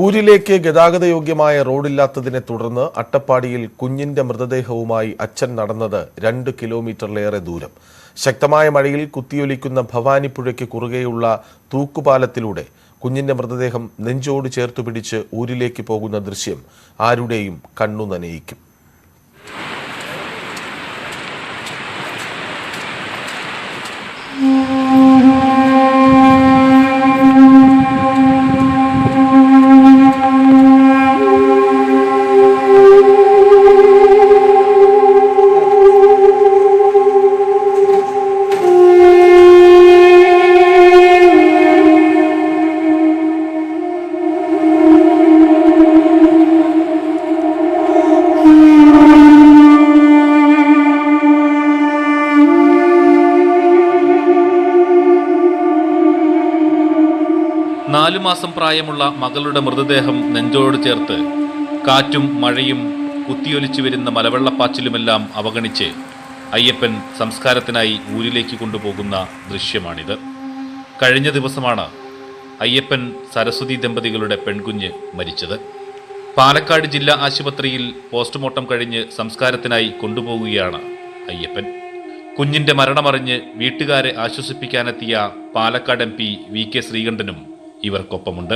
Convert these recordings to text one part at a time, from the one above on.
ഊരിലേക്ക് ഗതാഗതയോഗ്യമായ റോഡില്ലാത്തതിനെ തുടർന്ന് അട്ടപ്പാടിയിൽ കുഞ്ഞിന്റെ മൃതദേഹവുമായി അച്ഛൻ നടന്നത് 2 കിലോമീറ്ററിലേറെ ദൂരം. ശക്തമായ മഴയിൽ കുത്തിയൊലിക്കുന്ന ഭവാനിപ്പുഴയ്ക്ക് കുറുകെയുള്ള തൂക്കുപാലത്തിലൂടെ കുഞ്ഞിന്റെ മൃതദേഹം നെഞ്ചോട് ചേർത്തുപിടിച്ച് ഊരിലേക്ക് പോകുന്ന ദൃശ്യം ആരുടെയും കണ്ണു നനയിക്കും. നാലു മാസം പ്രായമുള്ള മകളുടെ മൃതദേഹം നെഞ്ചോട് ചേർത്ത് കാറ്റും മഴയും കുത്തിയൊലിച്ചു വരുന്ന മലവെള്ളപ്പാച്ചിലുമെല്ലാം അവഗണിച്ച് അയ്യപ്പൻ സംസ്കാരത്തിനായി ഊരിലേക്ക് കൊണ്ടുപോകുന്ന ദൃശ്യമാണിത്. കഴിഞ്ഞ ദിവസമാണ് അയ്യപ്പൻ സരസ്വതി ദമ്പതികളുടെ പെൺകുഞ്ഞ് മരിച്ചത്. പാലക്കാട് ജില്ലാ ആശുപത്രിയിൽ പോസ്റ്റ്മോർട്ടം കഴിഞ്ഞ് സംസ്കാരത്തിനായി കൊണ്ടുപോകുകയാണ് അയ്യപ്പൻ. കുഞ്ഞിന്റെ മരണമറിഞ്ഞ് വീട്ടുകാരെ ആശ്വസിപ്പിക്കാനെത്തിയ പാലക്കാട് MP VK ശ്രീകണ്ഠനും ഇവർക്കൊപ്പമുണ്ട്.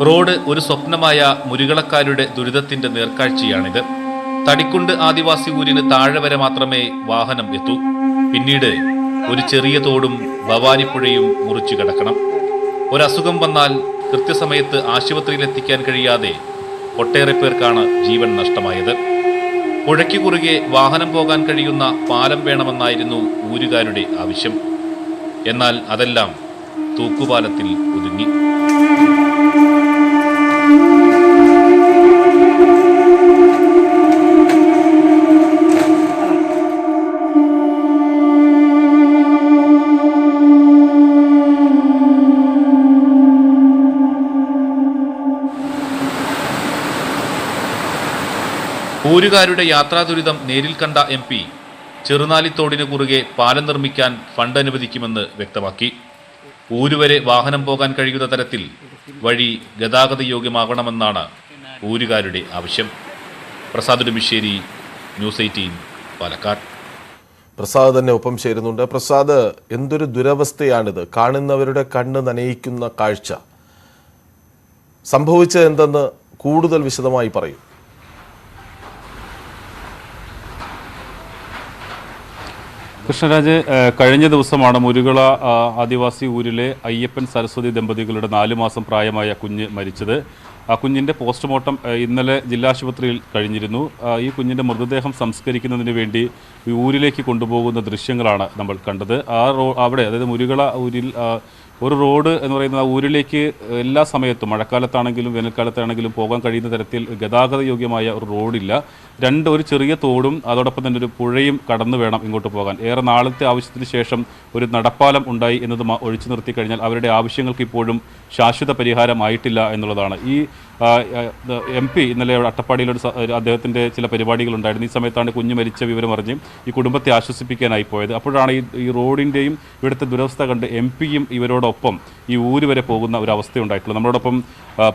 റോഡ് ഒരു സ്വപ്നമായ മുരുകളക്കാരുടെ ദുരിതത്തിന്റെ നേർക്കാഴ്ചയാണിത്. തടിക്കുണ്ട് ആദിവാസി ഊരിന് താഴെ വരെ മാത്രമേ വാഹനം എത്തൂ. പിന്നീട് ഒരു ചെറിയ തോടും ഭവാനിപ്പുഴയും മുറിച്ചു കിടക്കണം. ഒരസുഖം വന്നാൽ കൃത്യസമയത്ത് ആശുപത്രിയിലെത്തിക്കാൻ കഴിയാതെ ഒട്ടേറെ പേർക്കാണ് ജീവൻ നഷ്ടമായത്. പുഴയ്ക്ക് കുറുകെ വാഹനം പോകാൻ കഴിയുന്ന പാലം വേണമെന്നായിരുന്നു ഊരുകാരുടെ ആവശ്യം. എന്നാൽ അതെല്ലാം തൂക്കുപാലത്തിൽ ഒതുങ്ങി. ഊരുകാരുടെ യാത്രാ ദുരിതം നേരിൽ കണ്ട MP ചെറുനാലിത്തോടിന് കുറുകെ പാലം നിർമ്മിക്കാൻ ഫണ്ട് അനുവദിക്കുമെന്ന് വ്യക്തമാക്കി. ഊരുവരെ വാഹനം പോകാൻ കഴിയുന്ന തരത്തിൽ വഴി ഗതാഗത യോഗ്യമാകണമെന്നാണ് ഊരുകാരുടെ ആവശ്യം. പ്രസാദ് ഉടുമ്പിശ്ശേരി, ന്യൂസ് 18, പാലക്കാട്. പ്രസാദ് തന്നെ ഒപ്പം ചേരുന്നുണ്ട്. പ്രസാദ്, എന്തൊരു ദുരവസ്ഥയാണിത്! കാണുന്നവരുടെ കണ്ണ് നനയിക്കുന്ന കാഴ്ച. സംഭവിച്ചത് എന്തെന്ന് കൂടുതൽ വിശദമായി പറയും. കൃഷ്ണരാജ്, കഴിഞ്ഞ ദിവസമാണ് മുരുകള ആദിവാസി ഊരിലെ അയ്യപ്പൻ സരസ്വതി ദമ്പതികളുടെ 4 മാസം പ്രായമായ കുഞ്ഞ് മരിച്ചത്. ആ കുഞ്ഞിൻ്റെ പോസ്റ്റ്മോർട്ടം ഇന്നലെ ജില്ലാശുപത്രിയിൽ കഴിഞ്ഞിരുന്നു. ഈ കുഞ്ഞിൻ്റെ മൃതദേഹം സംസ്കരിക്കുന്നതിന് വേണ്ടി ഊരിലേക്ക് കൊണ്ടുപോകുന്ന ദൃശ്യങ്ങളാണ് നമ്മൾ കണ്ടത്. അവിടെ അതായത് മുരുകള ഊരിൽ ഒരു റോഡ് എന്ന് പറയുന്ന ഊരിലേക്ക് എല്ലാ സമയത്തും മഴക്കാലത്താണെങ്കിലും വേനൽക്കാലത്താണെങ്കിലും പോകാൻ കഴിയുന്ന തരത്തിൽ ഗതാഗത യോഗ്യമായ ഒരു റോഡില്ല. ഒരു ചെറിയ തോടും അതോടൊപ്പം തന്നെ ഒരു പുഴയും കടന്നു വേണം ഇങ്ങോട്ട് പോകാൻ. ഏറെ നാളത്തെ ആവശ്യത്തിന് ശേഷം ഒരു നടപ്പാലം ഉണ്ടായി എന്നത് ഒഴിച്ചു നിർത്തി കഴിഞ്ഞാൽ അവരുടെ ആവശ്യങ്ങൾക്ക് ഇപ്പോഴും ശാശ്വത പരിഹാരമായിട്ടില്ല എന്നുള്ളതാണ്. ഈ MP ഇന്നലെ അട്ടപ്പാടിയിൽ അദ്ദേഹത്തിൻ്റെ ചില പരിപാടികളുണ്ടായിരുന്നു. ഈ സമയത്താണ് കുഞ്ഞ് മരിച്ച വിവരം അറിഞ്ഞ് ഈ കുടുംബത്തെ ആശ്വസിപ്പിക്കാനായി പോയത്. അപ്പോഴാണ് ഈ റോഡിൻ്റെയും ഇവിടുത്തെ ദുരവസ്ഥ കണ്ട് MP-യും ഇവരോടൊപ്പം ഈ ഊര് വരെ പോകുന്ന ഒരു അവസ്ഥയുണ്ടായിട്ടുള്ളത്. നമ്മളോടൊപ്പം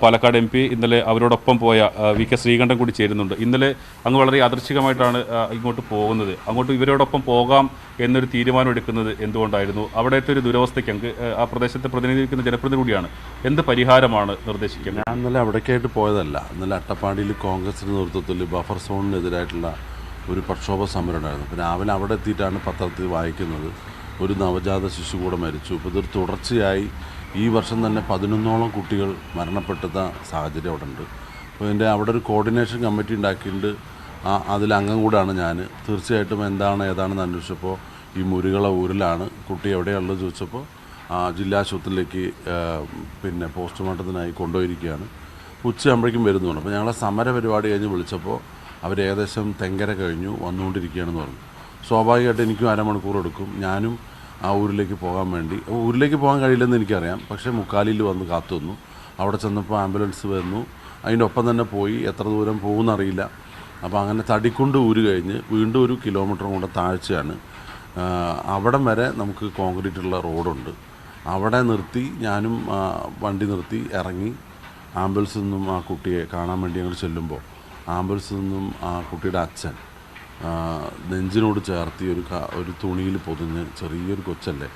പാലക്കാട് MP ഇന്നലെ അവരോടൊപ്പം പോയ VK ശ്രീകണ്ഠൻ കൂടി ചേരുന്നുണ്ട്. ഇന്നലെ അങ്ങ് വളരെ യാദൃച്ഛികമായിട്ടാണ് ഇങ്ങോട്ട് പോകുന്നത്. അങ്ങോട്ട് ഇവരോടൊപ്പം പോകാം എന്നൊരു തീരുമാനം എടുക്കുന്നത് എന്തുകൊണ്ടായിരുന്നു? അവിടുത്തെ ഒരു ദുരവസ്ഥയ്ക്ക് അങ്ങ് ആ പ്രദേശത്തെ പ്രതിനിധീകരിക്കുന്ന ജനപ്രതിനിധി കൂടിയാണ്. എന്ത് പരിഹാരമാണ് നിർദ്ദേശിക്കുന്നത്? ഞാൻ ഇന്നലെ അവിടേക്കായിട്ട് പോയതല്ല. ഇന്നലെ അട്ടപ്പാടിയിൽ കോൺഗ്രസിൻ്റെ നേതൃത്വത്തിൽ ബഫർ സോണിനെതിരായിട്ടുള്ള ഒരു പ്രക്ഷോഭ സമരം ഉണ്ടായിരുന്നു. അപ്പോൾ രാവിലെ അവിടെ എത്തിയിട്ടാണ് പത്രത്തിൽ വായിക്കുന്നത് ഒരു നവജാത ശിശു കൂടെ മരിച്ചു. ഇപ്പോൾ ഇതൊരു തുടർച്ചയായി ഈ വർഷം തന്നെ 11ഓളം കുട്ടികൾ മരണപ്പെട്ട സാഹചര്യം അവിടെ ഉണ്ട്. അപ്പോൾ ഇതിൻ്റെ അവിടെ ഒരു കോർഡിനേഷൻ കമ്മിറ്റി ഉണ്ടാക്കിയിട്ടുണ്ട്. അതിലംഗം കൂടാണ് ഞാൻ. തീർച്ചയായിട്ടും ഏതാണെന്ന് അന്വേഷിച്ചപ്പോൾ ഈ മുരുകള ഊരിലാണ് കുട്ടി എവിടെയുള്ളത് ചോദിച്ചപ്പോൾ ജില്ലാശുപത്രിയിലേക്ക് പിന്നെ പോസ്റ്റ്മോർട്ടത്തിനായി കൊണ്ടുപോയിരിക്കുകയാണ്. ഉച്ചയാകുമ്പോഴേക്കും വരുന്നുണ്ട്. അപ്പോൾ ഞങ്ങളെ സമര പരിപാടി കഴിഞ്ഞ് വിളിച്ചപ്പോൾ അവർ ഏകദേശം തെങ്കര കഴിഞ്ഞു വന്നുകൊണ്ടിരിക്കുകയാണെന്ന് പറഞ്ഞു. സ്വാഭാവികമായിട്ട് എനിക്കും അരമണിക്കൂർ എടുക്കും. ഞാനും ആ ഊരിലേക്ക് പോകാൻ വേണ്ടി. ഊരിലേക്ക് പോകാൻ കഴിയില്ലെന്ന് എനിക്കറിയാം, പക്ഷേ മുക്കാലിൽ വന്ന് കാത്തു നിന്നു. അവിടെ ചെന്നപ്പോൾ ആംബുലൻസ് വന്നു, അതിൻ്റെ ഒപ്പം തന്നെ പോയി. എത്ര ദൂരം പോകുമെന്നറിയില്ല. അപ്പോൾ അങ്ങനെ തടിക്കുണ്ട് ഊര് കഴിഞ്ഞ് വീണ്ടും 1 കിലോമീറ്റർ കൂടെ താഴ്ചയാണ്. അവിടം വരെ നമുക്ക് കോൺക്രീറ്റുള്ള റോഡുണ്ട്. അവിടെ നിർത്തി ഞാനും വണ്ടി നിർത്തി ഇറങ്ങി. ആംബുലൻസിൽ നിന്നും ആ കുട്ടിയെ കാണാൻ വേണ്ടി ഞങ്ങൾ ചെല്ലുമ്പോൾ ആംബുലൻസിൽ നിന്നും ആ കുട്ടിയുടെ അച്ഛൻ നെഞ്ചിനോട് ചേർത്തി ഒരു തുണിയിൽ പൊതിഞ്ഞ്, ചെറിയൊരു കൊച്ചല്ലേ,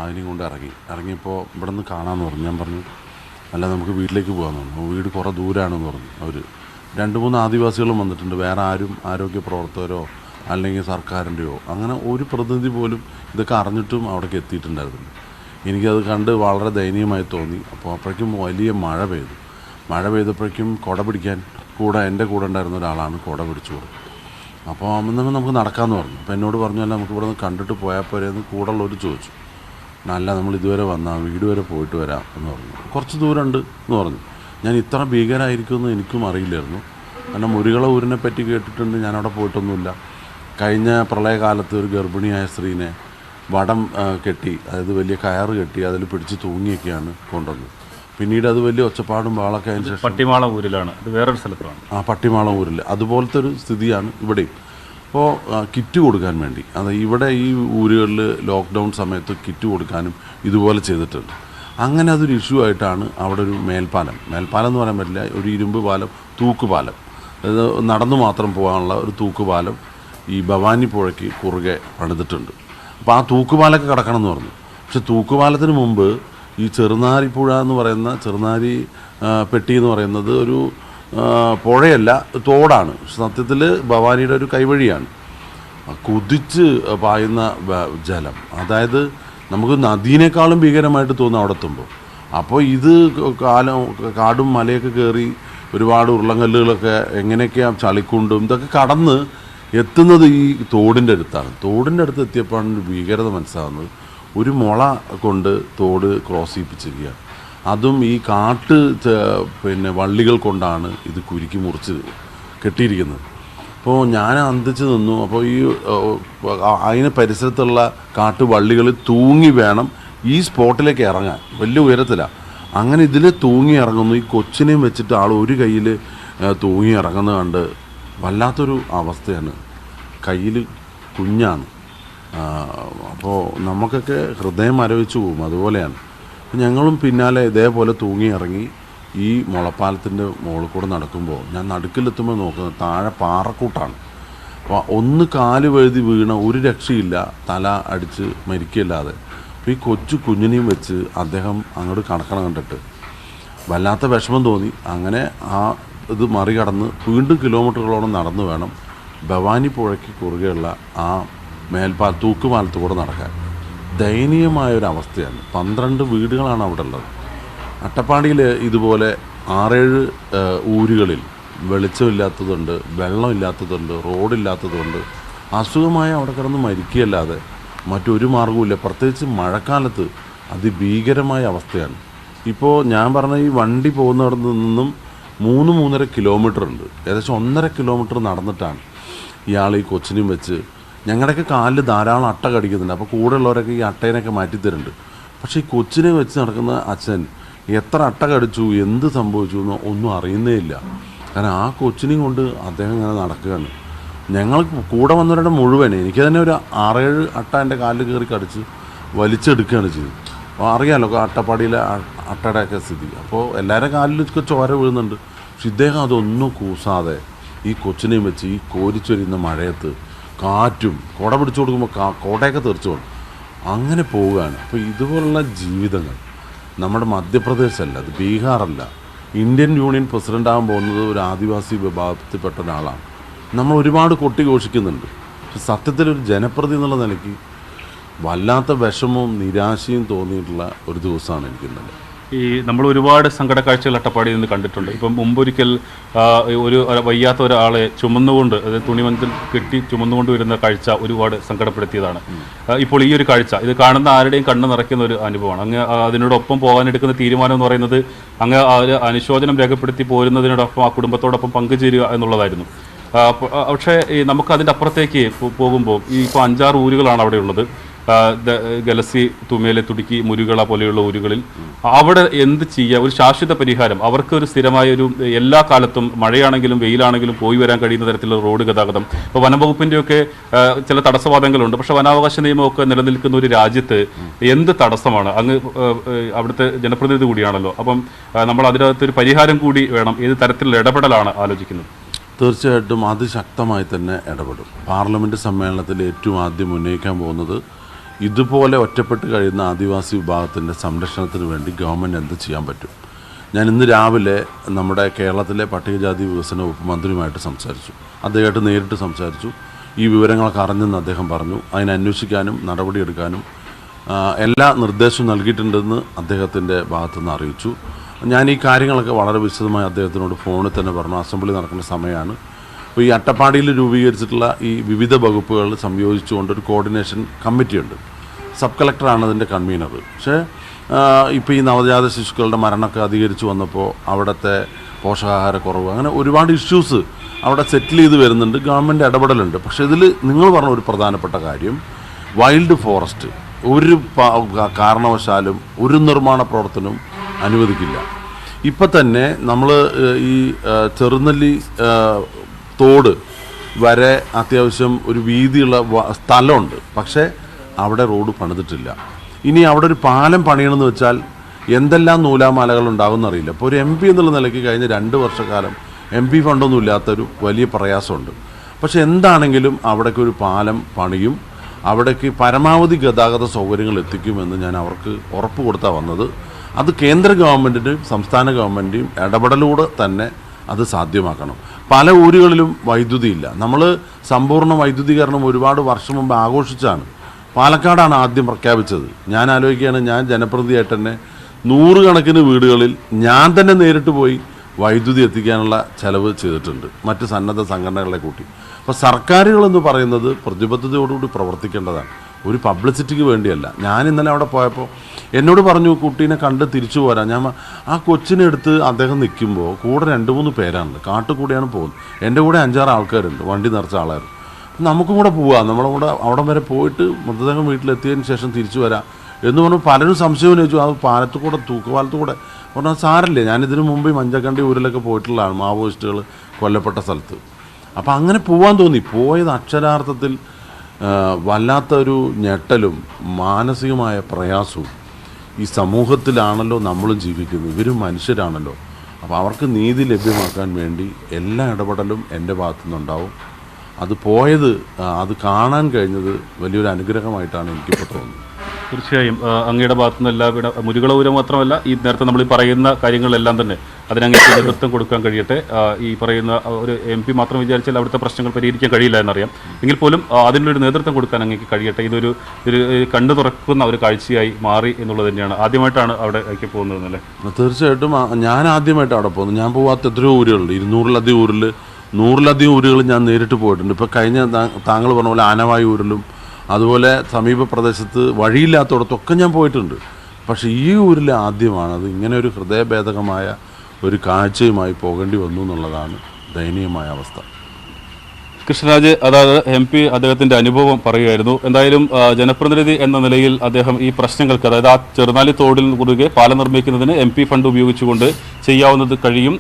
അതിനെയും കൊണ്ട് ഇറങ്ങിയപ്പോൾ ഇവിടെ നിന്ന് കാണാമെന്ന് പറഞ്ഞു. ഞാൻ പറഞ്ഞു അല്ല, നമുക്ക് വീട്ടിലേക്ക് പോകാമെന്ന് പറഞ്ഞു. വീട് കുറേ ദൂരമാണെന്ന് പറഞ്ഞു. അവർ 2-3 ആദിവാസികളും വന്നിട്ടുണ്ട്. വേറെ ആരും ആരോഗ്യ പ്രവർത്തകരോ അല്ലെങ്കിൽ സർക്കാരിൻ്റെയോ അങ്ങനെ ഒരു പ്രതിനിധി പോലും ഇതൊക്കെ അറിഞ്ഞിട്ടും അവിടേക്ക് എത്തിയിട്ടുണ്ടായിരുന്നില്ല. എനിക്കത് കണ്ട് വളരെ ദയനീയമായി തോന്നി. അപ്പോൾ അപ്പോഴേക്കും വലിയ മഴ പെയ്തപ്പോഴേക്കും കുട പിടിക്കാൻ എൻ്റെ കൂടെ ഉണ്ടായിരുന്ന ഒരാളാണ് കുട പിടിച്ചു കൊടുത്തത്. അപ്പോൾ നമുക്ക് നടക്കാമെന്ന് പറഞ്ഞു. അപ്പോൾ എന്നോട് പറഞ്ഞല്ല, നമുക്ക് ഇവിടെ നിന്ന് കണ്ടിട്ട് പോയാൽ പോരെയെന്ന് കൂടെയുള്ളവർ ചോദിച്ചു. അല്ല, നമ്മൾ ഇതുവരെ വന്നാൽ വീട് വരെ പോയിട്ട് വരാം എന്ന് പറഞ്ഞു. കുറച്ച് ദൂരമുണ്ട് എന്ന് പറഞ്ഞു. ഞാൻ ഇത്ര ഭീകരമായിരിക്കുമെന്ന് എനിക്കും അറിയില്ലായിരുന്നു. കാരണം മുരുകള ഊരിനെ പറ്റി കേട്ടിട്ടുണ്ട്, ഞാനവിടെ പോയിട്ടൊന്നുമില്ല. കഴിഞ്ഞ പ്രളയകാലത്ത് ഒരു ഗർഭിണിയായ സ്ത്രീനെ വടം കെട്ടി, അതായത് വലിയ കയറ് കെട്ടി അതിൽ പിടിച്ച് തൂങ്ങിയൊക്കെയാണ് കൊണ്ടുവന്നത്. പിന്നീട് അത് വലിയ ഒച്ചപ്പാടും ബഹളമൊക്കെ അതിന് ശേഷം പട്ടിമാളം ഊരിലാണ്, ഇത് വേറൊരു സ്ഥലത്താണ്. പട്ടിമാളം ഊരിൽ അതുപോലത്തെ ഒരു സ്ഥിതിയാണ് ഇവിടെയും. അപ്പോൾ കിറ്റ് കൊടുക്കാൻ വേണ്ടി, അത് ഇവിടെ ഈ ഊരുകളിൽ ലോക്ക്ഡൗൺ സമയത്ത് കിറ്റ് കൊടുക്കാനും ഇതുപോലെ ചെയ്തിട്ടുണ്ട്. അങ്ങനെ അതൊരു ഇഷ്യൂ ആയിട്ടാണ് അവിടെ ഒരു മേൽപ്പാലം എന്ന് പറയാൻ പറ്റില്ല, ഒരു ഇരുമ്പ് പാലം, തൂക്കുപാലം, അതായത് നടന്നു മാത്രം പോകാനുള്ള ഒരു തൂക്കുപാലം ഈ ഭവാനി പുഴയ്ക്ക് കുറുകെ പണിതിട്ടുണ്ട്. അപ്പോൾ ആ തൂക്കുപാലമൊക്കെ കിടക്കണം എന്ന് പറഞ്ഞു. പക്ഷെ തൂക്കുപാലത്തിന് മുമ്പ് ഈ ചെറുനാരിപ്പുഴ എന്ന് പറയുന്ന, ചെറുനാരി പെട്ടി എന്ന് പറയുന്നത് ഒരു പുഴയല്ല, തോടാണ്. സത്യത്തിൽ ഭവാനിയുടെ ഒരു കൈവഴിയാണ്. കുതിച്ച് പായുന്ന ജലം, അതായത് നമുക്ക് നദീനേക്കാളും ഭീകരമായിട്ട് തോന്നും അവിടെ എത്തുമ്പോൾ. അപ്പോൾ ഇത് കാടും മലയൊക്കെ കയറി ഒരുപാട് ഉരുളങ്കല്ലുകളൊക്കെ എങ്ങനെയൊക്കെയാണ് ചളിക്കുണ്ടും ഇതൊക്കെ കടന്ന് എത്തുന്നത് ഈ തോടിൻ്റെ അടുത്താണ്. തോടിൻ്റെ അടുത്ത് എത്തിയപ്പോഴാണ് ഒരു ഭീകരത മനസ്സിലാകുന്നത്. ഒരു മുള കൊണ്ട് തോട് ക്രോസ് ചെയ്യിപ്പിച്ചിരിക്കുകയാണ്. അതും ഈ വള്ളികൾ കൊണ്ടാണ് ഇത് കുരുക്കി മുറിച്ച് കെട്ടിയിരിക്കുന്നത്. അപ്പോൾ ഞാൻ അന്തിച്ച് നിന്നു. അപ്പോൾ ഈ അതിന് പരിസരത്തുള്ള കാട്ടുവള്ളികൾ തൂങ്ങി വേണം ഈ സ്പോട്ടിലേക്ക് ഇറങ്ങാൻ, വലിയ ഉയരത്തിലാണ്. അങ്ങനെ ഇതിൽ തൂങ്ങി ഇറങ്ങുന്നു. ഈ കൊച്ചിനെയും വെച്ചിട്ട് ആൾ ഒരു കയ്യിൽ തൂങ്ങി ഇറങ്ങുന്നത് കണ്ട് വല്ലാത്തൊരു അവസ്ഥയാണ്. കയ്യിൽ കുഞ്ഞാണ്. അപ്പോൾ നമുക്കൊക്കെ ഹൃദയം മരവിച്ചു പോകും. അതുപോലെയാണ്. ഞങ്ങളും പിന്നാലെ ഇതേപോലെ തൂങ്ങി ഇറങ്ങി ഈ മുളപ്പാലത്തിൻ്റെ മുകളിൽ കൂടെ നടക്കുമ്പോൾ ഞാൻ നടുക്കിലെത്തുമ്പോൾ നോക്കുന്നത് താഴെ പാറക്കൂട്ടാണ്. അപ്പോൾ ഒന്ന് കാല് വഴുതി വീണ ഒരു രക്ഷയില്ല, തല അടിച്ച് മരിക്കല്ലാതെ. അപ്പോൾ ഈ കൊച്ചു കുഞ്ഞിനെയും വെച്ച് അദ്ദേഹം അങ്ങോട്ട് കണക്കണം കണ്ടിട്ട് വല്ലാത്ത വിഷമം തോന്നി. അങ്ങനെ ഇത് മറികടന്ന് വീണ്ടും കിലോമീറ്ററുകളോളം നടന്നു വേണം ഭവാനി പുഴയ്ക്ക് കുറുകെയുള്ള ആ തൂക്കുപാലത്ത് കൂടെ നടക്കാൻ. ദയനീയമായൊരവസ്ഥയാണ്. 12 വീടുകളാണ് അവിടെ ഉള്ളത്. അട്ടപ്പാടിയിൽ ഇതുപോലെ 6-7 ഊരുകളിൽ വെളിച്ചമില്ലാത്തതുണ്ട്, വെള്ളമില്ലാത്തതുണ്ട്, റോഡില്ലാത്തതുണ്ട്. അസുഖമായ അവിടെ കിടന്ന് മരിക്കുകയല്ലാതെ മറ്റൊരു മാർഗവുമില്ല. പ്രത്യേകിച്ച് മഴക്കാലത്ത് അതിഭീകരമായ അവസ്ഥയാണ്. ഇപ്പോൾ ഞാൻ പറഞ്ഞ ഈ വണ്ടി പോകുന്നിടത്ത് നിന്നും 3-3.5 കിലോമീറ്റർ ഉണ്ട്. ഏകദേശം 1.5 കിലോമീറ്റർ നടന്നിട്ടാണ് ഇയാൾ ഈ കൊച്ചിനെയും വെച്ച്. ഞങ്ങളുടെയൊക്കെ കാലിൽ ധാരാളം അട്ട കടിക്കുന്നുണ്ട്. അപ്പോൾ കൂടെയുള്ളവരൊക്കെ ഈ അട്ടേനൊക്കെ മാറ്റിത്തരുന്നുണ്ട്. പക്ഷേ ഈ കൊച്ചിനെ വെച്ച് നടക്കുന്ന അച്ഛൻ എത്ര അട്ട കടിച്ചു, എന്ത് സംഭവിച്ചു എന്ന് ഒന്നും അറിയുന്നേ ഇല്ല. കാരണം ആ കൊച്ചിനെയും കൊണ്ട് അദ്ദേഹം ഇങ്ങനെ നടക്കുകയാണ്. ഞങ്ങൾ കൂടെ വന്നവരുടെ മുഴുവൻ, എനിക്ക് തന്നെ ഒരു 6-7 അട്ട എൻ്റെ കാലിൽ കയറി കടിച്ച് വലിച്ചെടുക്കുകയാണ് ചെയ്തത്. അപ്പോൾ അറിയാമല്ലോ അട്ടപ്പാടിയിലെ അട്ടയുടെയൊക്കെ സ്ഥിതി. അപ്പോൾ എല്ലാവരുടെ കാലിലൊക്കെ ചോര വീഴുന്നുണ്ട്. പക്ഷെ ഇദ്ദേഹം അതൊന്നും കൂസാതെ ഈ കൊച്ചിനെയും വെച്ച് ഈ കോരിച്ചൊരിയുന്ന മഴയത്ത് കാറ്റും കുട പിടിച്ചു കൊടുക്കുമ്പോൾ കോടയൊക്കെ തെറിച്ചു പോകും. അങ്ങനെ പോവുകയാണ്. അപ്പോൾ ഇതുപോലുള്ള ജീവിതങ്ങൾ നമ്മുടെ മധ്യപ്രദേശല്ല, അത് ബീഹാറല്ല. ഇന്ത്യൻ യൂണിയൻ പ്രസിഡൻ്റ് ആകാൻ പോകുന്നത് ഒരു ആദിവാസി വിഭാഗത്തിൽപ്പെട്ട ഒരാളാണ്. നമ്മൾ ഒരുപാട് കൊട്ടിഘോഷിക്കുന്നുണ്ട്. പക്ഷെ സത്യത്തിലൊരു ജനപ്രതി എന്നുള്ള നിലയ്ക്ക് വല്ലാത്ത വിഷമവും നിരാശയും തോന്നിയിട്ടുള്ള ഒരു ദിവസമാണ് എനിക്കുള്ളത്. ഈ നമ്മൾ ഒരുപാട് സങ്കട കാഴ്ചകൾ അട്ടപ്പാടിയിൽ നിന്ന് കണ്ടിട്ടുണ്ട്. ഇപ്പം മുമ്പൊരിക്കൽ ഒരു വയ്യാത്ത ഒരാളെ ചുമന്നുകൊണ്ട്, അതായത് തുണിമഞ്ചൽ കെട്ടി ചുമന്നുകൊണ്ട് വരുന്ന കാഴ്ച ഒരുപാട് സങ്കടപ്പെടുത്തിയതാണ്. ഇപ്പോൾ ഈ ഒരു കാഴ്ച ഇത് കാണുന്ന ആരുടെയും കണ്ണ് നിറയ്ക്കുന്ന ഒരു അനുഭവമാണ്. അങ്ങ് അതിനോടൊപ്പം പോകാനെടുക്കുന്ന തീരുമാനം എന്ന് പറയുന്നത് അങ്ങ് അനുശോചനം രേഖപ്പെടുത്തി പോരുന്നതിനോടൊപ്പം ആ കുടുംബത്തോടൊപ്പം പങ്കുചേരുക എന്നുള്ളതായിരുന്നു. പക്ഷേ നമുക്ക് അതിൻ്റെ അപ്പുറത്തേക്ക് പോകുമ്പോൾ ഈ ഇപ്പോൾ 5-6 ഊരുകളാണ് അവിടെ ഉള്ളത്. ഗലസി, തുമേലെ, തുടുക്കി, മുരുകള പോലെയുള്ള ഊരുകളിൽ അവിടെ എന്ത് ചെയ്യുക? ഒരു ശാശ്വത പരിഹാരം അവർക്ക് ഒരു സ്ഥിരമായ ഒരു എല്ലാ കാലത്തും മഴയാണെങ്കിലും വെയിലാണെങ്കിലും പോയി വരാൻ കഴിയുന്ന തരത്തിലുള്ള റോഡ് ഗതാഗതം. ഇപ്പോൾ വനംവകുപ്പിൻ്റെയൊക്കെ ചില തടസ്സവാദങ്ങളുണ്ട്. പക്ഷേ വനാവകാശ നിയമമൊക്കെ നിലനിൽക്കുന്ന ഒരു രാജ്യത്ത് എന്ത് തടസ്സമാണ്? അങ്ങ് അവിടുത്തെ ജനപ്രതിനിധി കൂടിയാണല്ലോ. അപ്പം നമ്മൾ അതിനകത്തൊരു പരിഹാരം കൂടി വേണം. ഏത് തരത്തിലുള്ള ഇടപെടലാണ് ആലോചിക്കുന്നത്? തീർച്ചയായിട്ടും അതിശക്തമായി തന്നെ ഇടപെടും. പാർലമെൻറ്റ് സമ്മേളനത്തിൽ ഏറ്റവും ആദ്യം ഉന്നയിക്കാൻ പോകുന്നത് ഇതുപോലെ ഒറ്റപ്പെട്ട് കഴിയുന്ന ആദിവാസി വിഭാഗത്തിൻ്റെ സംരക്ഷണത്തിന് വേണ്ടി ഗവൺമെൻറ് എന്ത് ചെയ്യാൻ പറ്റും. ഞാൻ ഇന്ന് രാവിലെ നമ്മുടെ കേരളത്തിലെ പട്ടികജാതി വികസന വകുപ്പ് മന്ത്രിയുമായിട്ട് സംസാരിച്ചു. അദ്ദേഹമായിട്ട് നേരിട്ട് സംസാരിച്ചു. ഈ വിവരങ്ങളൊക്കെ അറിഞ്ഞെന്ന് അദ്ദേഹം പറഞ്ഞു. അതിനെ അന്വേഷിക്കാനും നടപടിയെടുക്കാനും എല്ലാ നിർദ്ദേശവും നൽകിയിട്ടുണ്ടെന്ന് അദ്ദേഹത്തിൻ്റെ ഭാഗത്തുനിന്ന് അറിയിച്ചു. ഞാൻ ഈ കാര്യങ്ങളൊക്കെ വളരെ വിശദമായി അദ്ദേഹത്തിനോട് ഫോണിൽ തന്നെ പറഞ്ഞു. അസംബ്ലി നടക്കുന്ന സമയമാണ്. അപ്പോൾ ഈ അട്ടപ്പാടിയിൽ രൂപീകരിച്ചിട്ടുള്ള ഈ വിവിധ വകുപ്പുകൾ സംയോജിച്ചുകൊണ്ടൊരു കോർഡിനേഷൻ കമ്മിറ്റിയുണ്ട്. സബ് കളക്ടറാണ് അതിൻ്റെ കൺവീനർ. പക്ഷേ ഇപ്പോൾ ഈ നവജാത ശിശുക്കളുടെ മരണമൊക്കെ അധികരിച്ചു വന്നപ്പോൾ അവിടുത്തെ പോഷകാഹാരക്കുറവ്, അങ്ങനെ ഒരുപാട് ഇഷ്യൂസ് അവിടെ സെറ്റിൽ ചെയ്ത് വരുന്നുണ്ട്. ഗവൺമെൻറ് ഇടപെടലുണ്ട്. പക്ഷേ ഇതിൽ നിങ്ങൾ പറഞ്ഞ ഒരു പ്രധാനപ്പെട്ട കാര്യം, വൈൽഡ് ഫോറസ്റ്റ് ഒരു കാരണവശാലും ഒരു നിർമ്മാണ പ്രവർത്തനവും അനുവദിക്കില്ല. ഇപ്പം തന്നെ നമ്മൾ ഈ ചെറുനെല്ലി തോട് വരെ അത്യാവശ്യം ഒരു വീതിയുള്ള സ്ഥലമുണ്ട്. പക്ഷേ അവിടെ റോഡ് പണിതിട്ടില്ല. ഇനി അവിടെ ഒരു പാലം പണിയണമെന്ന് വെച്ചാൽ എന്തെല്ലാം നൂലാമാലകൾ ഉണ്ടാകുമെന്നറിയില്ല. ഇപ്പോൾ ഒരു MP എന്നുള്ള നിലയ്ക്ക് കഴിഞ്ഞ 2 വർഷക്കാലം MP ഫണ്ടൊന്നും ഇല്ലാത്തൊരു വലിയ പ്രയാസമുണ്ട്. പക്ഷെ എന്താണെങ്കിലും അവിടേക്ക് ഒരു പാലം പണിയും, അവിടേക്ക് പരമാവധി ഗതാഗത സൗകര്യങ്ങൾ എത്തിക്കുമെന്ന് ഞാൻ അവർക്ക് ഉറപ്പ് കൊടുത്താൽ വന്നത്. അത് കേന്ദ്ര ഗവൺമെൻറ്റിൻ്റെയും സംസ്ഥാന ഗവൺമെൻറ്റിൻ്റെയും ഇടപെടലൂടെ തന്നെ അത് സാധ്യമാക്കണം. പല ഊരുകളിലും വൈദ്യുതിയില്ല. നമ്മൾ സമ്പൂർണ്ണ വൈദ്യുതീകരണം ഒരുപാട് വർഷം മുമ്പ് ആഘോഷിച്ചാണ്. പാലക്കാടാണ് ആദ്യം പ്രഖ്യാപിച്ചത്. ഞാൻ ആലോചിക്കുകയാണ്, ഞാൻ ജനപ്രതിനിധിയായിട്ട് തന്നെ 100 കണക്കിന് വീടുകളിൽ ഞാൻ തന്നെ നേരിട്ട് പോയി വൈദ്യുതി എത്തിക്കാനുള്ള ചെലവ് ചെയ്തിട്ടുണ്ട്, മറ്റ് സന്നദ്ധ സംഘടനകളെ കൂട്ടി. അപ്പോൾ സർക്കാരുകളെന്ന് പറയുന്നത് പ്രതിബദ്ധതയോടുകൂടി പ്രവർത്തിക്കേണ്ടതാണ്, ഒരു പബ്ലിസിറ്റിക്ക് വേണ്ടിയല്ല. ഞാൻ ഇന്നലെ അവിടെ പോയപ്പോൾ എന്നോട് പറഞ്ഞു, കുട്ടീനെ കണ്ട് തിരിച്ചു പോരാൻ. ഞാൻ ആ കൊച്ചിനെടുത്ത് അദ്ദേഹം നിൽക്കുമ്പോൾ കൂടെ 2-3 പേരാണ്, കാട്ടുകൂടെയാണ് പോകുന്നത്. എൻ്റെ കൂടെ 5-6 ആൾക്കാരുണ്ട്, വണ്ടി നിറച്ച ആളായിരുന്നു. നമുക്കും കൂടെ പോവാം, നമ്മളെ കൂടെ അവിടം വരെ പോയിട്ട് മൃതദേഹം വീട്ടിലെത്തിയതിന് ശേഷം തിരിച്ചു വരാം എന്ന് പറഞ്ഞു. പലരും സംശയം ചോദിച്ചു, അത് പാലത്തു കൂടെ, തൂക്കുപാലത്തു കൂടെ. പറഞ്ഞാൽ സാരല്ലേ, ഞാനിതിനു മുമ്പ് മഞ്ചക്കണ്ടി ഊരിലൊക്കെ പോയിട്ടുള്ളതാണ്, മാവോയിസ്റ്റുകൾ കൊല്ലപ്പെട്ട സ്ഥലത്ത്. അപ്പം അങ്ങനെ പോകാൻ തോന്നി. പോയത് അക്ഷരാർത്ഥത്തിൽ വല്ലാത്തൊരു ഞെട്ടലും മാനസികമായ പ്രയാസവും. ഈ സമൂഹത്തിലാണല്ലോ നമ്മളും ജീവിക്കുന്നത്, ഇവരും മനുഷ്യരാണല്ലോ. അപ്പോൾ അവർക്ക് നീതി ലഭ്യമാക്കാൻ വേണ്ടി എല്ലാ ഇടപെടലും എൻ്റെ ഭാഗത്തുനിന്നുണ്ടാവും. അത് പോയത്, അത് കാണാൻ കഴിഞ്ഞത് വലിയൊരു അനുഗ്രഹമായിട്ടാണ് എനിക്കിപ്പോൾ തോന്നുന്നത്. തീർച്ചയായും അങ്ങയുടെ ഭാഗത്തുനിന്ന് എല്ലാവിധ മുരുകള മാത്രമല്ല, ഈ നേരത്തെ നമ്മൾ ഈ പറയുന്ന കാര്യങ്ങളെല്ലാം തന്നെ അതിനങ്ങേക്ക് നേതൃത്വം കൊടുക്കാൻ കഴിയട്ടെ. ഈ പറയുന്ന ഒരു MP മാത്രം വിചാരിച്ചാൽ അവിടുത്തെ പ്രശ്നങ്ങൾ പരിഹരിക്കാൻ കഴിയില്ല എന്നറിയാം. എങ്കിൽ പോലും അതിനൊരു നേതൃത്വം കൊടുക്കാൻ അങ്ങേക്ക് കഴിയട്ടെ. ഇതൊരു കണ്ടു തുറക്കുന്ന ഒരു കാഴ്ചയായി മാറി എന്നുള്ളത് തന്നെയാണ്. ആദ്യമായിട്ടാണ് അവിടേക്ക് പോകുന്നതെന്നല്ലേ? തീർച്ചയായിട്ടും ഞാൻ ആദ്യമായിട്ട് അവിടെ പോകുന്നത്. ഞാൻ പോകാത്ത എത്രയോ ഊരുകളുണ്ട്, 200-ലധികം ഊരിൽ 100-ലധികം ഊരുകൾ ഞാൻ നേരിട്ട് പോയിട്ടുണ്ട്. ഇപ്പോൾ കഴിഞ്ഞ താങ്കൾ പറഞ്ഞ പോലെ ആനവായി ഊരിലും അതുപോലെ സമീപ പ്രദേശത്ത് വഴിയില്ലാത്തടത്തൊക്കെ ഞാൻ പോയിട്ടുണ്ട്. പക്ഷേ ഈ ഊരിൽ ആദ്യമാണ് അത് ഇങ്ങനെ ഒരു ഹൃദയഭേദകമായ ഒരു കാഴ്ചയുമായി പോകേണ്ടി വന്നു എന്നുള്ളതാണ് ദയനീയമായ അവസ്ഥ. കൃഷ്ണരാജ്, അതായത് MP അദ്ദേഹത്തിൻ്റെ അനുഭവം പറയുമായിരുന്നു. എന്തായാലും ജനപ്രതിനിധി എന്ന നിലയിൽ അദ്ദേഹം ഈ പ്രശ്നങ്ങൾക്ക്, അതായത് ആ ചെറുനാലി തോടിൽ കുറുകെ പാലം നിർമ്മിക്കുന്നതിന് MP ഫണ്ട് ഉപയോഗിച്ചുകൊണ്ട് ചെയ്യാവുന്നത് കഴിയും,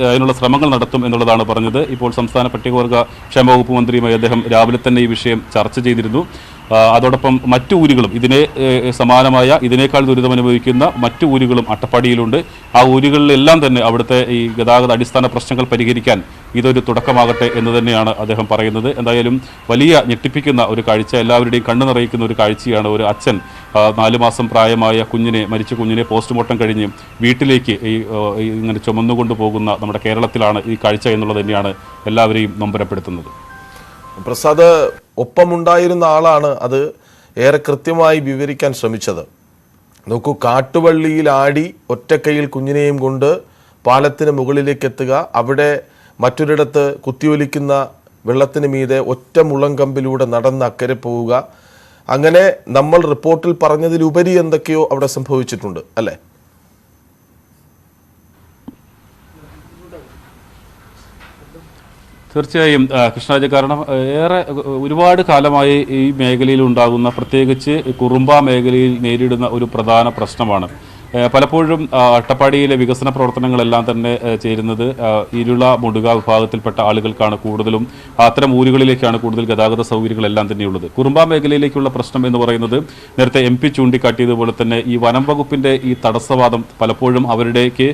അതിനുള്ള ശ്രമങ്ങൾ നടത്തും എന്നുള്ളതാണ് പറഞ്ഞത്. ഇപ്പോൾ സംസ്ഥാന പട്ടികവർഗ ക്ഷേമ വകുപ്പ് മന്ത്രിയുമായി അദ്ദേഹം രാവിലെ തന്നെ ഈ വിഷയം ചർച്ച ചെയ്തിരുന്നു. അതോടൊപ്പം മറ്റു ഊരുകളും ഇതിനെ സമാനമായ ഇതിനേക്കാൾ ദുരിതമനുഭവിക്കുന്ന മറ്റു ഊരുകളും അട്ടപ്പാടിയിലുണ്ട്. ആ ഊരുകളിലെല്ലാം തന്നെ അവിടുത്തെ ഈ ഗതാഗത അടിസ്ഥാന പ്രശ്നങ്ങൾ പരിഹരിക്കാൻ ഇതൊരു തുടക്കമാകട്ടെ എന്ന് തന്നെയാണ് അദ്ദേഹം പറയുന്നത്. എന്തായാലും വലിയ ഞെട്ടിപ്പിക്കുന്ന ഒരു കാഴ്ച, എല്ലാവരുടെയും കണ്ണു നിറയിക്കുന്ന ഒരു കാഴ്ചയാണ്. ഒരു അച്ഛൻ 4 മാസം പ്രായമായ മരിച്ച കുഞ്ഞിനെ പോസ്റ്റ്മോർട്ടം കഴിഞ്ഞ് വീട്ടിലേക്ക് ഇങ്ങനെ ചുമന്നുകൊണ്ട് പോകുന്ന നമ്മുടെ കേരളത്തിലാണ് ഈ കാഴ്ച എന്നുള്ളത് തന്നെയാണ് എല്ലാവരെയും നൊമ്പരപ്പെടുത്തുന്നത്. പ്രസാദ്, ഒപ്പമുണ്ടായിരുന്ന ആളാണ് അത് ഏറെ കൃത്യമായി വിവരിക്കാൻ ശ്രമിച്ചത്. നോക്കൂ, കാട്ടുവള്ളിയിൽ ആടി ഒറ്റക്കൈയിൽ കുഞ്ഞിനെയും കൊണ്ട് പാലത്തിന് മുകളിലേക്ക് എത്തുക, അവിടെ മറ്റൊരിടത്ത് കുത്തിയൊലിക്കുന്ന വെള്ളത്തിന് മീതെ ഒറ്റ മുളങ്കമ്പിലൂടെ നടന്ന് അക്കരെ പോവുക. അങ്ങനെ നമ്മൾ റിപ്പോർട്ടിൽ പറഞ്ഞതിലുപരി എന്തൊക്കെയോ അവിടെ സംഭവിച്ചിട്ടുണ്ട് അല്ലേ? തീർച്ചയായും കൃഷ്ണരാജ്, കാരണം ഒരുപാട് കാലമായി ഈ മേഖലയിൽ ഉണ്ടാകുന്ന, പ്രത്യേകിച്ച് കുറുമ്പ മേഖലയിൽ നേരിടുന്ന ഒരു പ്രധാന പ്രശ്നമാണ്. പലപ്പോഴും അട്ടപ്പാടിയിലെ വികസന പ്രവർത്തനങ്ങളെല്ലാം തന്നെ ചേരുന്നത് ഇരുള മുടുക വിഭാഗത്തിൽപ്പെട്ട ആളുകൾക്കാണ് കൂടുതലും. അത്തരം ഊരുകളിലേക്കാണ് കൂടുതൽ ഗതാഗത സൗകര്യങ്ങളെല്ലാം തന്നെയുള്ളത്. കുറുമ്പ മേഖലയിലേക്കുള്ള പ്രശ്നം എന്ന് പറയുന്നത് നേരത്തെ MP ചൂണ്ടിക്കാട്ടിയതുപോലെ തന്നെ ഈ വനം വകുപ്പിൻ്റെ ഈ തടസ്സവാദം പലപ്പോഴും അവരുടേക്ക്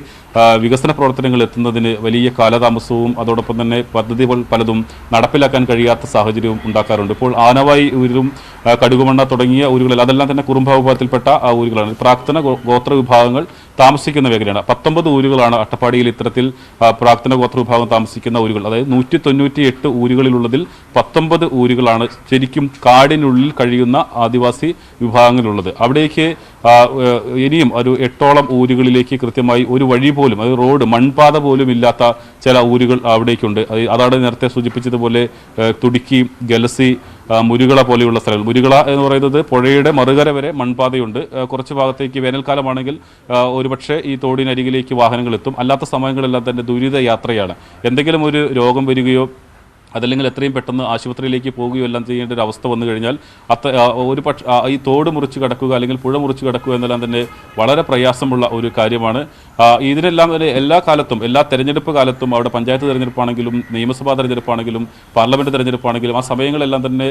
വികസന പ്രവർത്തനങ്ങൾ എത്തുന്നതിന് വലിയ കാലതാമസവും അതോടൊപ്പം തന്നെ പദ്ധതികൾ പലതും നടപ്പിലാക്കാൻ കഴിയാത്ത സാഹചര്യവും ഉണ്ടാക്കാറുണ്ട്. ഇപ്പോൾ ആനവായി ഊരിലും കടുകുമണ്ണ തുടങ്ങിയ ഊരുകളിൽ അതെല്ലാം തന്നെ കുറുമ്പ വിഭാഗത്തിൽപ്പെട്ട ഊരുകളാണ്. പ്രാക്തന ഗോത്ര വിഭാഗങ്ങൾ താമസിക്കുന്ന മേഖലയാണ്. 19 ഊരുകളാണ് അട്ടപ്പാടിയിൽ ഇത്തരത്തിൽ പ്രാക്തന ഗോത്ര വിഭാഗം താമസിക്കുന്ന ഊരുകൾ. അതായത് 198 ഊരുകളിലുള്ളതിൽ 19 ഊരുകളാണ് ശരിക്കും കാടിനുള്ളിൽ കഴിയുന്ന ആദിവാസി വിഭാഗങ്ങളുള്ളത്. അവിടേക്ക് ഇനിയും ഒരു 8ഓളം ഊരുകളിലേക്ക് കൃത്യമായി ഒരു വഴി പോലും, അത് റോഡ് മൺപാത പോലും ഇല്ലാത്ത ചില ഊരുകൾ അവിടേക്കുണ്ട്. അതാണ് നേരത്തെ സൂചിപ്പിച്ചതുപോലെ തുടിക്കി, ഗലസി, മുരുകള പോലെയുള്ള സ്ഥലങ്ങൾ. മുരുകള എന്ന് പറയുന്നത് പുഴയുടെ മറുകര വരെ മൺപാതയുണ്ട്. കുറച്ച് ഭാഗത്തേക്ക് വേനൽക്കാലമാണെങ്കിൽ ഒരുപക്ഷെ ഈ തോടിനരികിലേക്ക് വാഹനങ്ങൾ എത്തും. അല്ലാത്ത സമയങ്ങളെല്ലാം തന്നെ ദുരിത യാത്രയാണ്. എന്തെങ്കിലും ഒരു രോഗം വരികയോ അതല്ലെങ്കിൽ എത്രയും പെട്ടെന്ന് ആശുപത്രിയിലേക്ക് പോവുകയോ എല്ലാം ചെയ്യേണ്ട ഒരു അവസ്ഥ വന്നു കഴിഞ്ഞാൽ ഈ തോട് മുറിച്ച് കടക്കുക അല്ലെങ്കിൽ പുഴ മുറിച്ച് കടക്കുക എന്നെല്ലാം തന്നെ വളരെ പ്രയാസമുള്ള ഒരു കാര്യമാണ്. ഇതിനെല്ലാം എല്ലാ കാലത്തും, എല്ലാ തെരഞ്ഞെടുപ്പ് കാലത്തും, അവിടെ പഞ്ചായത്ത് തെരഞ്ഞെടുപ്പാണെങ്കിലും നിയമസഭാ തെരഞ്ഞെടുപ്പാണെങ്കിലും പാർലമെന്റ് തെരഞ്ഞെടുപ്പാണെങ്കിലും ആ സമയങ്ങളെല്ലാം തന്നെ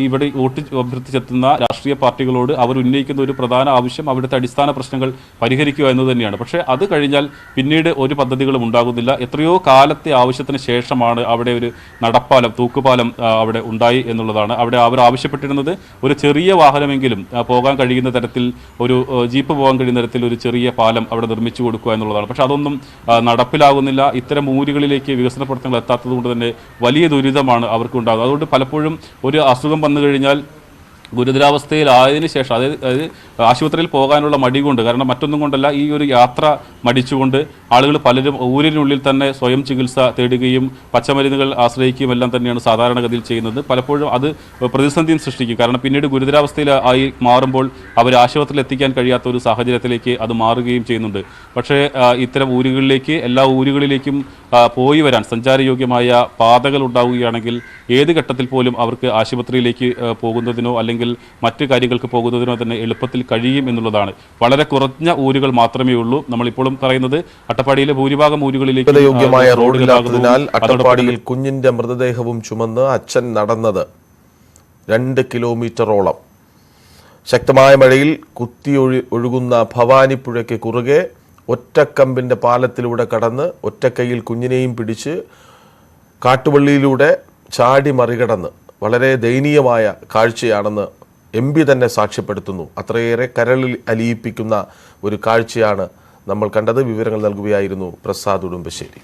ഇവിടെ വോട്ട് അഭ്യർത്ഥിച്ചെത്തുന്ന രാഷ്ട്രീയ പാർട്ടികളോട് അവർ ഉന്നയിക്കുന്ന ഒരു പ്രധാന ആവശ്യം അവിടുത്തെ അടിസ്ഥാന പ്രശ്നങ്ങൾ പരിഹരിക്കുക എന്ന് തന്നെയാണ്. പക്ഷേ അത് കഴിഞ്ഞാൽ പിന്നീട് ഒരു പദ്ധതികളും ഉണ്ടാകുന്നില്ല. എത്രയോ കാലത്തെ ആവശ്യത്തിന് ശേഷമാണ് അവിടെ ഒരു നടപ്പാലം, തൂക്കുപാലം അവിടെ ഉണ്ടായി എന്നുള്ളതാണ്. അവിടെ അവർ ആവശ്യപ്പെട്ടിരുന്നത് ഒരു ചെറിയ വാഹനമെങ്കിലും പോകാൻ കഴിയുന്ന തരത്തിൽ, ഒരു ജീപ്പ് പോകാൻ കഴിയുന്ന തരത്തിൽ ഒരു ചെറിയ പാലം അവിടെ നിർമ്മിച്ചു കൊടുക്കുക എന്നുള്ളതാണ്. പക്ഷെ അതൊന്നും നടപ്പിലാകുന്നില്ല. ഇത്തരം ഊരുകളിലേക്ക് വികസന പ്രവർത്തനങ്ങൾ എത്താത്തത് കൊണ്ട് തന്നെ വലിയ ദുരിതമാണ് അവർക്ക് ഉണ്ടാകുന്നത്. അതുകൊണ്ട് പലപ്പോഴും ഒരു അസുഖം വന്നു കഴിഞ്ഞാൽ ഗുരുതരാവസ്ഥയിലായതിനു ശേഷം, അതായത് ആശുപത്രിയിൽ പോകാനുള്ള മടി കൊണ്ട്, കാരണം മറ്റൊന്നും കൊണ്ടല്ല, ഈ ഒരു യാത്ര മടിച്ചുകൊണ്ട് ആളുകൾ പലരും ഊരിനുള്ളിൽ തന്നെ സ്വയം ചികിത്സ തേടുകയും പച്ചമരുന്നുകൾ ആശ്രയിക്കുകയും എല്ലാം തന്നെയാണ് സാധാരണഗതിയിൽ ചെയ്യുന്നത്. പലപ്പോഴും അത് പ്രതിസന്ധിയും സൃഷ്ടിക്കും. കാരണം പിന്നീട് ഗുരുതരാവസ്ഥയിലായി മാറുമ്പോൾ അവർ ആശുപത്രിയിൽ എത്തിക്കാൻ കഴിയാത്ത ഒരു സാഹചര്യത്തിലേക്ക് അത് മാറുകയും ചെയ്യുന്നുണ്ട്. പക്ഷേ ഇത്തരം ഊരുകളിലേക്ക്, എല്ലാ ഊരുകളിലേക്കും പോയി വരാൻ സഞ്ചാരയോഗ്യമായ പാതകൾ ഉണ്ടാവുകയാണെങ്കിൽ ഏത് ഘട്ടത്തിൽ പോലും അവർക്ക് ആശുപത്രിയിലേക്ക് പോകുന്നതിനോ അല്ലെങ്കിൽ മറ്റു കാര്യങ്ങൾക്ക് പോകുന്നതിനോ തന്നെ എളുപ്പത്തിൽ കഴിയും എന്നുള്ളതാണ്. വളരെ കുറഞ്ഞ ഊരുകൾ മാത്രമേ ഉള്ളൂ. നമ്മളിപ്പോഴും പറയുന്നത് അട്ടപ്പാടിയിലെ ഭൂരിഭാഗം ഊരുകളിലേക്ക് യോഗ്യമായ റോഡില്ലാത്തതിനാൽ അട്ടപ്പാടിയിൽ കുഞ്ഞിന്റെ മൃതദേഹവും ചുമന്ന് അച്ഛൻ നടന്നത് 2 കിലോമീറ്ററോളം. ശക്തമായ മഴയിൽ ഒഴുകുന്ന ഭവാനിപ്പുഴയ്ക്ക് കുറുകെ ഒറ്റക്കമ്പിന്റെ പാലത്തിലൂടെ കടന്ന് ഒറ്റക്കൈയിൽ കുഞ്ഞിനെയും പിടിച്ച് കാട്ടുവള്ളിയിലൂടെ ചാടി മറികടന്ന് വളരെ ദയനീയമായ കാഴ്ചയാണെന്ന് MP തന്നെ സാക്ഷ്യപ്പെടുത്തുന്നു. അത്രയേറെ കരളിൽ അലിയിപ്പിക്കുന്ന ഒരു കാഴ്ചയാണ് നമ്മൾ കണ്ടത്. വിവരങ്ങൾ നൽകുകയായിരുന്നു പ്രസാദ് ഉടുമ്പശ്ശേരി.